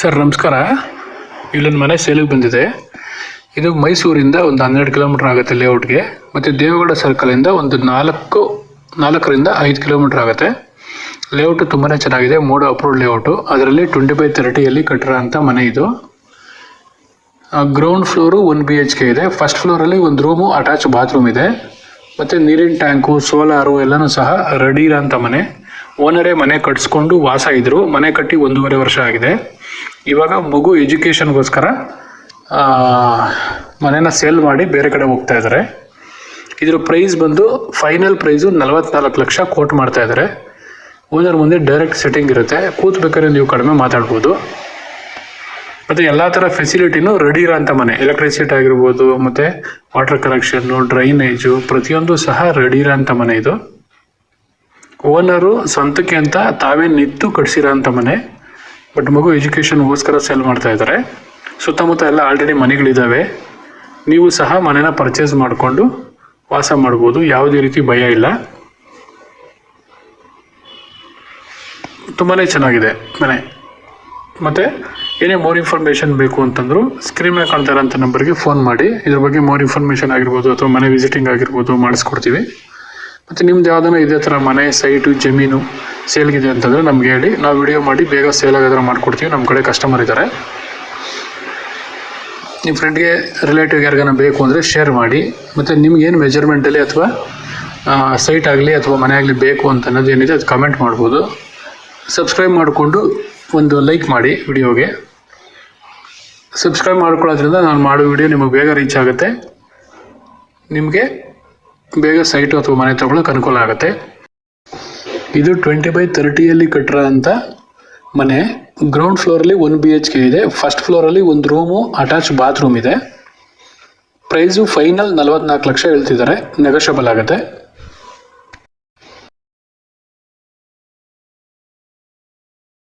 Sir ನಮಸ್ಕಾರ. ಇಲ್ಲೊಂದು ಮನೆ ಸೇಲಿಗೆ ಬಂದಿದೆ. ಇದು ಮೈಸೂರಿಂದ ಒಂದು 12 ಕಿಲೋಮೀಟರ್ ಆಗುತ್ತೆ ಲೇಔಟ್ಗೆ. ಮತ್ತು ದೇವೇಗೌಡ ಸರ್ಕಲಿಂದ ಒಂದು 4ರಿಂದ 5 ಕಿಲೋಮೀಟರ್ ಆಗುತ್ತೆ. ಲೇಔಟು ತುಂಬಾ ಚೆನ್ನಾಗಿದೆ. ಮೋಡ ಅಪ್ರೂವ್ಡ್ ಲೇಔಟು. ಅದರಲ್ಲಿ 20/30 ಕಟ್ಟಿರೋ ಅಂಥ ಮನೆ ಇದು. ಗ್ರೌಂಡ್ ಫ್ಲೋರು 1 BHK ಇದೆ. ಫಸ್ಟ್ ಫ್ಲೋರಲ್ಲಿ ಒಂದು ರೂಮು, ಅಟ್ಯಾಚ್ ಬಾತ್ರೂಮ್ ಇದೆ. ಮತ್ತು ನೀರಿನ ಟ್ಯಾಂಕು, ಸೋಲಾರು ಎಲ್ಲನೂ ಸಹ ರೆಡಿ ಇರೋಂಥ ಮನೆ. ಓನರೇ ಮನೆ ಕಟ್ಸ್ಕೊಂಡು ವಾಸ ಇದ್ದರು. ಮನೆ ಕಟ್ಟಿ 1.5 ವರ್ಷ ಆಗಿದೆ. ಇವಾಗ ಮಗು ಎಜುಕೇಷನ್ಗೋಸ್ಕರ ಮನೇನ ಸೇಲ್ ಮಾಡಿ ಬೇರೆ ಕಡೆ ಹೋಗ್ತಾ ಇದ್ದಾರೆ. ಇದ್ರ ಪ್ರೈಸ್ ಬಂದು ಫೈನಲ್ ಪ್ರೈಸು 44 ಲಕ್ಷ ಕೋಟ್ ಮಾಡ್ತಾ ಇದ್ದಾರೆ. ಓನರ್ ಮುಂದೆ ಡೈರೆಕ್ಟ್ ಸೆಟ್ಟಿಂಗ್ ಇರುತ್ತೆ. ಕೂತ್ಬೇಕಾದ್ರೆ ನೀವು ಕಡಿಮೆ ಮಾತಾಡ್ಬೋದು. ಮತ್ತು ಎಲ್ಲ ಥರ ಫೆಸಿಲಿಟಿನೂ ರೆಡಿ ಇರೋಂಥ ಮನೆ. ಎಲೆಕ್ಟ್ರಿಸಿಟಿ ಆಗಿರ್ಬೋದು, ಮತ್ತು ವಾಟರ್ ಕನೆಕ್ಷನ್ನು, ಡ್ರೈನೇಜು ಪ್ರತಿಯೊಂದು ಸಹ ರೆಡಿ ಇರೋಂಥ ಮನೆ ಇದು. ಓನರು ಸ್ವಂತಕ್ಕೆ ಅಂತ ತಾವೇ ನಿಂತು ಕಟ್ಸಿರೋಂಥ ಮನೆ. ಬಟ್ ಮಗು ಎಜುಕೇಷನ್ಗೋಸ್ಕರ ಸೇಲ್ ಮಾಡ್ತಾ ಇದ್ದಾರೆ. ಸುತ್ತಮುತ್ತ ಎಲ್ಲ ಆಲ್ರೆಡಿ ಮನೆಗಳಿದ್ದಾವೆ. ನೀವು ಸಹ ಮನೆನ ಪರ್ಚೇಸ್ ಮಾಡಿಕೊಂಡು ವಾಸ ಮಾಡ್ಬೋದು. ಯಾವುದೇ ರೀತಿ ಭಯ ಇಲ್ಲ. ತುಂಬಾ ಚೆನ್ನಾಗಿದೆ ಮನೆ. ಮತ್ತು ಏನೇ ಮೋರ್ ಇನ್ಫಾರ್ಮೇಷನ್ ಬೇಕು ಅಂತಂದರೂ ಸ್ಕ್ರೀನ್ ಮೇಲೆ ಕಾಣ್ತಾ ಇರೋಂಥ ನಂಬರ್ಗೆ ಫೋನ್ ಮಾಡಿ ಇದ್ರ ಬಗ್ಗೆ ಮೋರ್ ಇನ್ಫಾರ್ಮೇಷನ್ ಆಗಿರ್ಬೋದು ಅಥವಾ ಮನೆ ವಿಸಿಟಿಂಗ್ ಆಗಿರ್ಬೋದು ಮಾಡಿಸ್ಕೊಡ್ತೀವಿ. ಮತ್ತು ನಿಮ್ದು ಯಾವುದನ್ನ ಇದೇ ಥರ ಮನೆ, ಸೈಟು, ಜಮೀನು ಸೇಲ್ಗಿದೆ ಅಂತಂದರೆ ನಮ್ಗೆ ಹೇಳಿ. ನಾವು ವಿಡಿಯೋ ಮಾಡಿ ಬೇಗ ಸೇಲ್ ಆಗೋದ್ರ ಮಾಡಿಕೊಡ್ತೀವಿ. ನಮ್ಮ ಕಡೆ ಕಸ್ಟಮರ್ ಇದ್ದಾರೆ. ನಿಮ್ಮ ಫ್ರೆಂಡ್ಗೆ, ರಿಲೇಟಿವ್ಗೆ ಯಾರಿಗಾನ ಬೇಕು ಅಂದರೆ ಶೇರ್ ಮಾಡಿ. ಮತ್ತು ನಿಮ್ಗೇನು ಮೆಜರ್ಮೆಂಟಲ್ಲಿ ಅಥವಾ ಸೈಟ್ ಆಗಲಿ ಅಥವಾ ಮನೆ ಆಗಲಿ ಬೇಕು ಅಂತ ಅನ್ನೋದು ಏನಿದೆ ಅದು ಕಮೆಂಟ್ ಮಾಡ್ಬೋದು. ಸಬ್ಸ್ಕ್ರೈಬ್ ಮಾಡಿಕೊಂಡು ಒಂದು ಲೈಕ್ ಮಾಡಿ ವಿಡಿಯೋಗೆ. ಸಬ್ಸ್ಕ್ರೈಬ್ ಮಾಡ್ಕೊಳ್ಳೋದ್ರಿಂದ ನಾನು ಮಾಡೋ ವಿಡಿಯೋ ನಿಮಗೆ ಬೇಗ ರೀಚ್ ಆಗುತ್ತೆ. ನಿಮಗೆ ಬೇಗ ಸೈಟು ಅಥವಾ ಮನೆ ತೊಗೊಳಕ್ಕೆ ಅನುಕೂಲ ಆಗುತ್ತೆ. ಇದು 20/30 ಕಟ್ಟಿರೋ ಅಂಥ ಮನೆ. ಗ್ರೌಂಡ್ ಫ್ಲೋರಲ್ಲಿ 1 BHK ಇದೆ. ಫಸ್ಟ್ ಫ್ಲೋರಲ್ಲಿ ಒಂದು ರೂಮು, ಅಟ್ಯಾಚ್ ಬಾತ್ರೂಮ್ ಇದೆ. ಪ್ರೈಸು ಫೈನಲ್ 44 ಲಕ್ಷ ಹೇಳ್ತಿದ್ದಾರೆ. ನೆಗೋಷಿಯಬಲ್ ಆಗುತ್ತೆ.